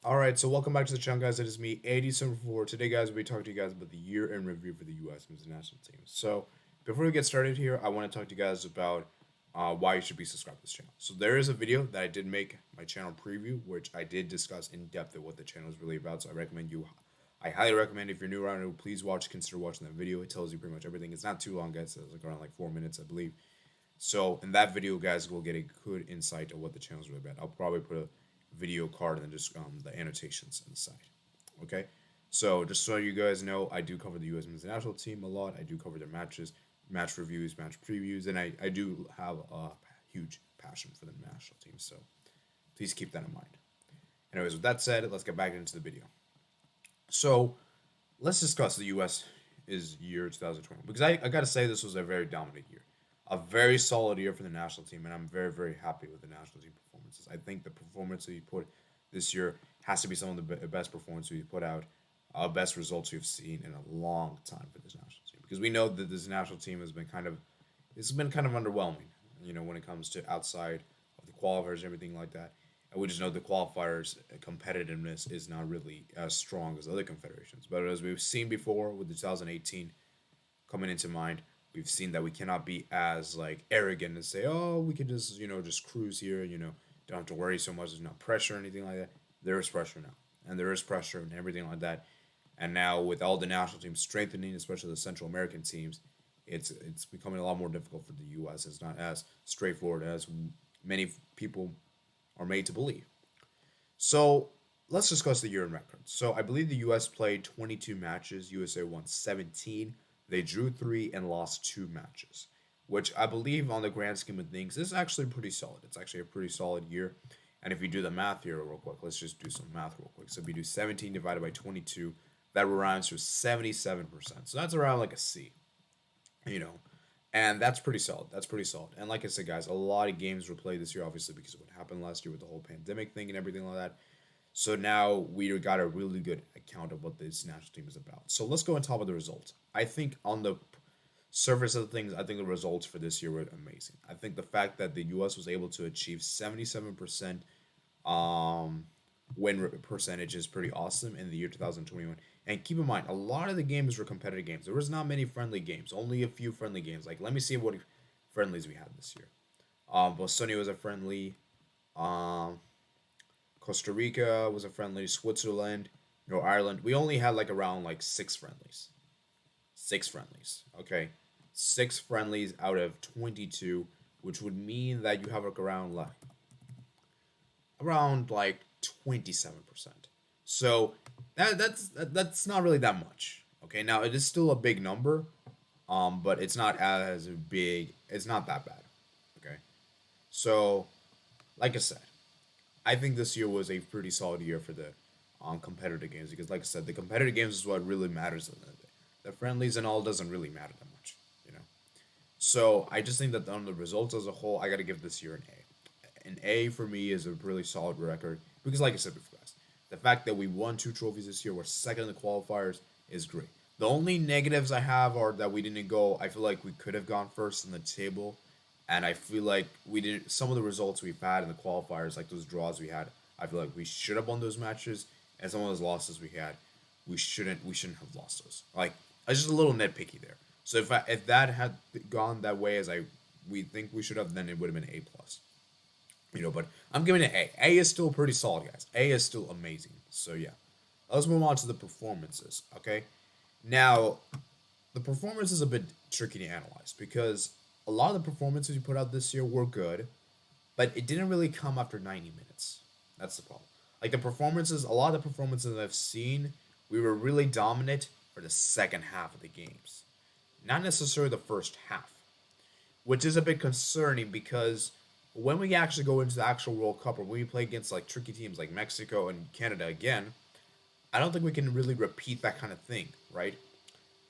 Alright, so welcome back to the channel, guys. It is me, 8074. Today, guys, we'll be talking to you guys about the year in review for the U.S. men's national team. So, before we get started here, I want to talk to you guys about why you should be subscribed to this channel. So, there is a video that I did make, my channel preview, which I did discuss in depth of what the channel is really about. So, I highly recommend if you're new around it, please consider watching that video. It tells you pretty much everything. It's not too long, guys. It's like around like 4 minutes, I believe. So in that video, guys, we'll get a good insight of what the channel is really about. I'll probably put a video card and then just the annotations on the side. Okay, so just so you guys know, I do cover the U.S. men's national team a lot. I do cover their matches, match reviews, match previews, and I do have a huge passion for the national team. So please keep that in mind. Anyways, with that said, let's get back into the video. So let's discuss the U.S. is year 2020 because I gotta say this was a very dominant year, a very solid year for the national team, and I'm very happy with the national team performances. I think the performance that he put this year has to be some of the best performances we put out, best results we've seen in a long time for this national team because we know that this national team has been kind of underwhelming, when it comes to outside of the qualifiers and everything like that. And we just know the qualifiers competitiveness is not really as strong as other confederations. But as we've seen before with the 2018 coming into mind, we've seen that we cannot be as like arrogant and say, oh, we can just just cruise here, don't have to worry so much. There's no pressure or anything like that. There is pressure now, and there is pressure and everything like that. And now with all the national teams strengthening, especially the Central American teams, it's becoming a lot more difficult for the U.S. It's not as straightforward as many people are made to believe. So let's discuss the year in records. So I believe the U.S. played 22 matches. USA won 17. They drew 3 and lost 2 matches, which I believe on the grand scheme of things is actually pretty solid. It's actually a pretty solid year. And if you do the math here real quick, let's just do some math real quick. So if you do 17 divided by 22, that rounds to 77%. So that's around like a C, you know. And that's pretty solid. That's pretty solid. And like I said, guys, a lot of games were played this year, obviously, because of what happened last year with the whole pandemic thing and everything like that. So now we got a really good account of what this national team is about. So let's go and talk about the results. I think on the surface of things, I think the results for this year were amazing. I think the fact that the U.S. was able to achieve 77% um, win percentage is pretty awesome in the year 2021. And keep in mind, a lot of the games were competitive games. There was not many friendly games, only a few friendly games. Like, let me see what friendlies we had this year. Bosnia was a friendly. Um, Costa Rica was a friendly. Switzerland, Ireland. We only had like around like 6 friendlies. 6 friendlies. Okay, 6 friendlies out of 22, which would mean that you have like around like 27%. So that's not really that much. Okay, now it is still a big number, but it's not as big. It's not that bad. Okay, so like I said, I think this year was a pretty solid year for the competitive games because, like I said, the competitive games is what really matters. The friendlies and all doesn't really matter that much, you know. So I just think that on the results as a whole, I got to give this year an A. An A for me is a really solid record because, like I said before, guys, the fact that we won 2 trophies this year, we're second in the qualifiers, is great. The only negatives I have are that we didn't go. I feel like we could have gone first in the table, and I feel like we didn't. Some of the results we've had in the qualifiers, like those draws we had, I feel like we should have won those matches, and some of those losses we had, we shouldn't have lost those. Like it's just a little nitpicky there. So if that had gone that way as we think we should have, then it would have been A plus. But I'm giving it A. A is still pretty solid, guys. A is still amazing. So yeah, let's move on to the performances. Okay, now the performance is a bit tricky to analyze because a lot of the performances you put out this year were good, but it didn't really come after 90 minutes. That's the problem. Like a lot of the performances I've seen, we were really dominant for the second half of the games, not necessarily the first half, which is a bit concerning because when we actually go into the actual World Cup or when we play against like tricky teams like Mexico and Canada again, I don't think we can really repeat that kind of thing, right?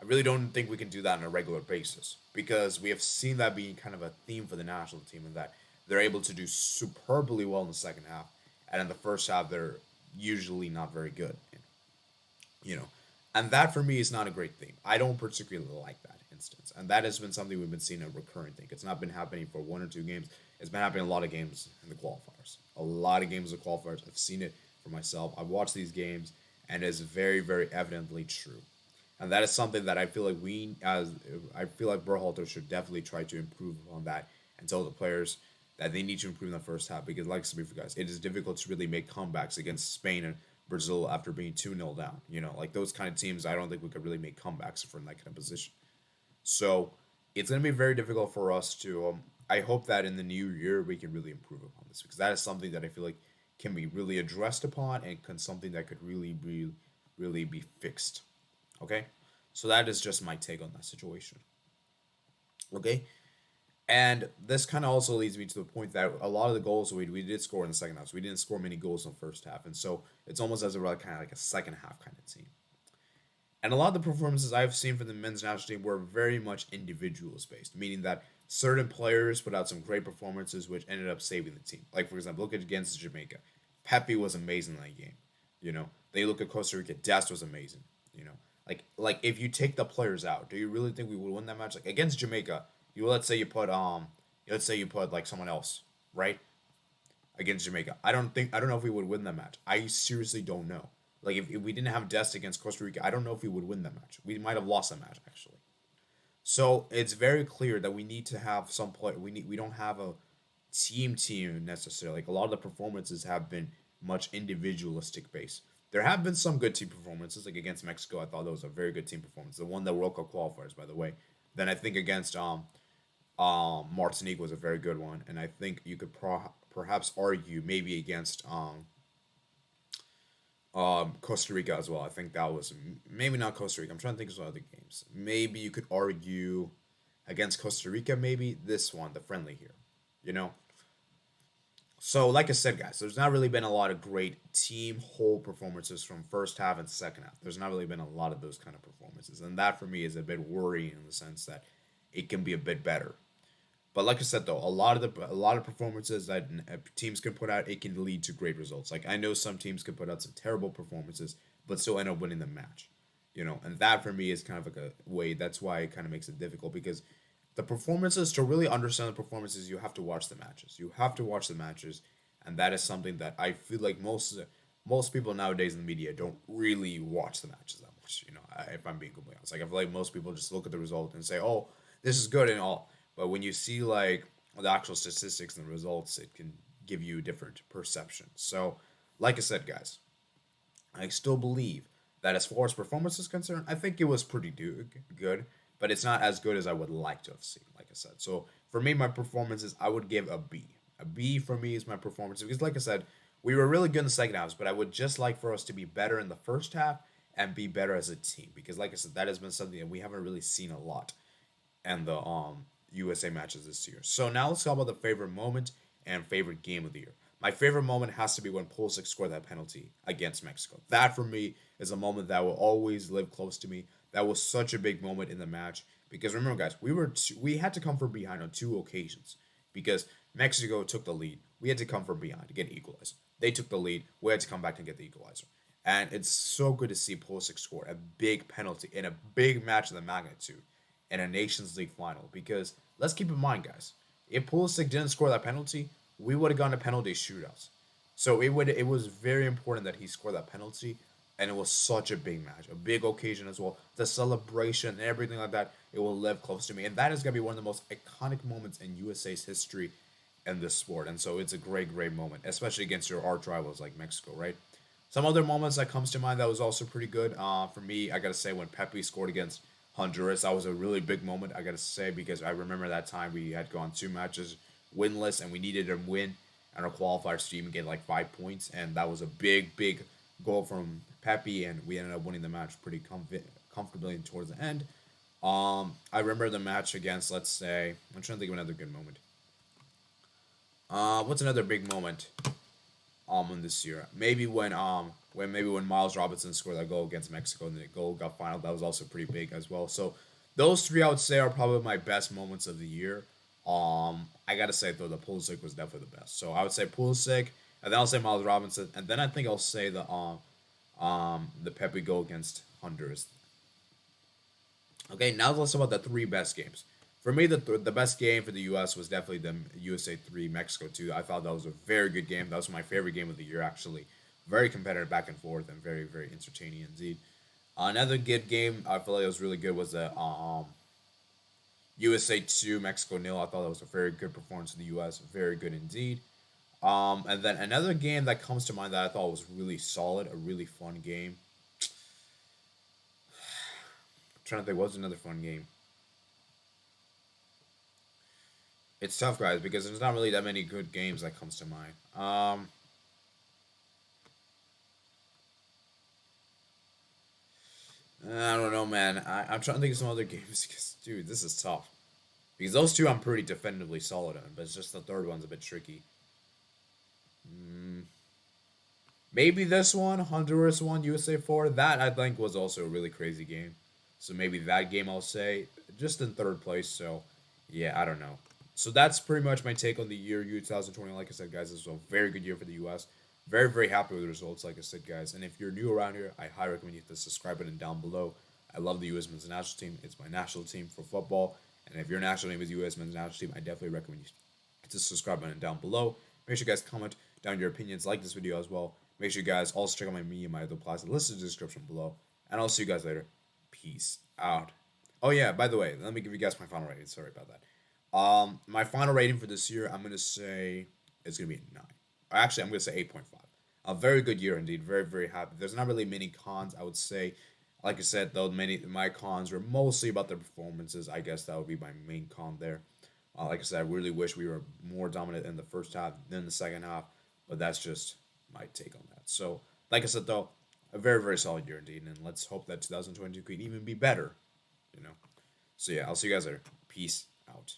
I really don't think we can do that on a regular basis because we have seen that being kind of a theme for the national team and that they're able to do superbly well in the second half, and in the first half they're usually not very good. You know, and that for me is not a great thing. I don't particularly like that instance, and that has been something we've been seeing a recurring thing. It's not been happening for 1 or 2 games. It's been happening a lot of games in the qualifiers. A lot of games of qualifiers. I've seen it for myself. I've watched these games, and it's very, very evidently true. And that is something that I feel like Berhalter should definitely try to improve on that and tell the players that they need to improve in the first half because, like I said before, guys, it is difficult to really make comebacks against Spain and Brazil after being 2-0 down. Like those kind of teams, I don't think we could really make comebacks if we're in that kind of position. So it's going to be very difficult for us to. I hope that in the new year we can really improve upon this because that is something that I feel like can be really addressed upon and can something that could really be fixed. Okay, so that is just my take on that situation. Okay, and this kind of also leads me to the point that a lot of the goals we did score in the second half. So we didn't score many goals in the first half, and so it's almost as if we're kind of like a second half kind of team. And a lot of the performances I've seen from the men's national team were very much individuals based, meaning that certain players put out some great performances which ended up saving the team. Like for example, look at against Jamaica. Pepe was amazing in that game. They look at Costa Rica, Dest was amazing. Like if you take the players out, do you really think we would win that match? Like against Jamaica, let's say you put like someone else, right? Against Jamaica. I don't know if we would win that match. I seriously don't know. Like if we didn't have Dest against Costa Rica, I don't know if we would win that match. We might have lost that match actually. So it's very clear that we need to have some play. We don't have a team necessarily. Like a lot of the performances have been much individualistic based. There have been some good team performances, like against Mexico. I thought that was a very good team performance. The one that World Cup qualifiers, by the way. Then I think against Martinique was a very good one, and I think you could perhaps argue maybe against Costa Rica as well. I think that was maybe not Costa Rica. I'm trying to think of some other games. Maybe you could argue against Costa Rica. Maybe this one, the friendly here. You know. So, like I said, guys, there's not really been a lot of great team whole performances from first half and second half. There's not really been a lot of those kind of performances, and that for me is a bit worrying in the sense that it can be a bit better. But like I said, though, a lot of performances that teams can put out, it can lead to great results. Like I know some teams can put out some terrible performances, but still end up winning the match. And that for me is kind of like a way. That's why it kind of makes it difficult because the performances to really understand the performances, you have to watch the matches. You have to watch the matches, and that is something that I feel like most people nowadays in the media don't really watch the matches that much. If I'm being completely honest, like I feel like most people just look at the result and say, "Oh, this is good and all." But when you see like the actual statistics and the results, it can give you different perceptions. So, like I said, guys, I still believe that as far as performance is concerned, I think it was pretty good, but it's not as good as I would like to have seen, like I said. So, for me, my performances, I would give a B. A B for me is my performance because, like I said, we were really good in the second half, but I would just like for us to be better in the first half and be better as a team because, like I said, that has been something that we haven't really seen a lot in the USA matches this year. So now let's talk about the favorite moment and favorite game of the year. My favorite moment has to be when Pulisic scored that penalty against Mexico. That for me is a moment that will always live close to me. That was such a big moment in the match because remember, guys, we had to come from behind on two occasions because Mexico took the lead. We had to come from behind to get an equalizer. They took the lead. We had to come back and get the equalizer. And it's so good to see Pulisic score a big penalty in a big match of the magnitude in a Nations League final because let's keep in mind, guys, if Pulisic didn't score that penalty, we would have gone to penalty shootouts. So it was very important that he scored that penalty, and it was such a big match, a big occasion as well. The celebration and everything like that, it will live close to me, and that is gonna be one of the most iconic moments in USA's history in this sport. And so it's a great, great moment, especially against your arch rivals like Mexico, right? Some other moments that comes to mind that was also pretty good. For me, I gotta say when Pepe scored against Honduras, that was a really big moment, I gotta say, because I remember that time we had gone two matches winless and we needed a win and our qualifiers to even get like 5 points, and that was a big, big goal from Pepe, and we ended up winning the match pretty comfortably towards the end. I remember the match against, let's say, I'm trying to think of another good moment. What's another big moment? In this year, maybe when Miles Robinson scored that goal against Mexico and the goal got final, that was also pretty big as well. So those three I would say are probably my best moments of the year. I gotta say though, the Pulisic was definitely the best. So I would say Pulisic, and then I'll say Miles Robinson, and then I think I'll say the Pepe goal against Honduras. Okay, now let's talk about the three best games. For me, the best game for the U.S. was definitely the USA 3, Mexico 2. I thought that was a very good game. That was my favorite game of the year, actually. Very competitive back and forth and very, very entertaining indeed. Another good game I feel like it was really good was the USA 2, Mexico nil. I thought that was a very good performance of the US. Very good indeed. And then another game that comes to mind that I thought was really solid, a really fun game. I'm trying to think, what was another fun game? It's tough, guys, because there's not really that many good games that comes to mind. I don't know, man. I'm trying to think of some other games because, dude, this is tough. Because those two I'm pretty definitively solid on, but it's just the third one's a bit tricky. Maybe this one, Honduras 1, USA 4. That I think was also a really crazy game. So maybe that game I'll say just in third place. So yeah, I don't know. So that's pretty much my take on the year 2020. Like I said, guys, this was a very good year for the US. Very, very happy with the results, like I said, guys. And if you're new around here, I highly recommend you hit the subscribe button down below. I love the US men's national team. It's my national team for football. And if your national name is US men's national team, I definitely recommend you hit the subscribe button down below. Make sure you guys comment down your opinions, like this video as well. Make sure you guys also check out my me and my other plastic list in the description below. And I'll see you guys later. Peace out. Oh yeah, by the way, let me give you guys my final rating. Sorry about that. My final rating for this year, I'm gonna say it's gonna be a 9. Actually, I'm gonna say 8.5. A very good year indeed. Very, very happy. There's not really many cons, I would say. Like I said, though, many my cons were mostly about the performances. I guess that would be my main con there. Like I said, I really wish we were more dominant in the first half than the second half, but that's just my take on that. So, like I said, though, a very, very solid year indeed, and let's hope that 2022 can even be better, you know. So yeah, I'll see you guys later. Peace out.